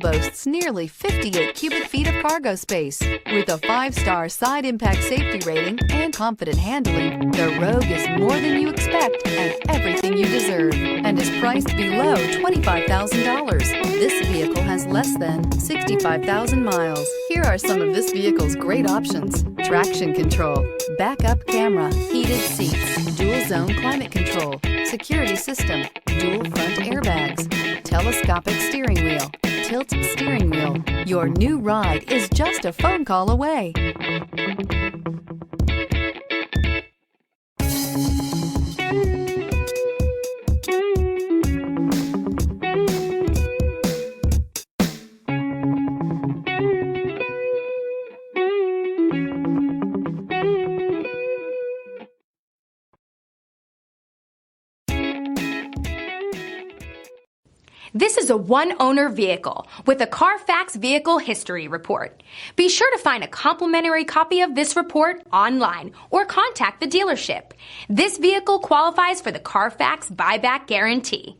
boasts nearly 58 cubic feet of cargo space. With a 5-star side impact safety rating and confident handling, the Rogue is more than you expect and everything you deserve, and is priced below $25,000. This vehicle has less than 65,000 miles. Here are some of this vehicle's great options: traction control, backup camera, heated seats, dual zone climate control, security system, dual front airbags, telescopic steering wheel, tilt steering wheel. Your new ride is just a phone call away. This is a one-owner vehicle with a Carfax Vehicle History Report. Be sure to find a complimentary copy of this report online or contact the dealership. This vehicle qualifies for the Carfax Buyback Guarantee.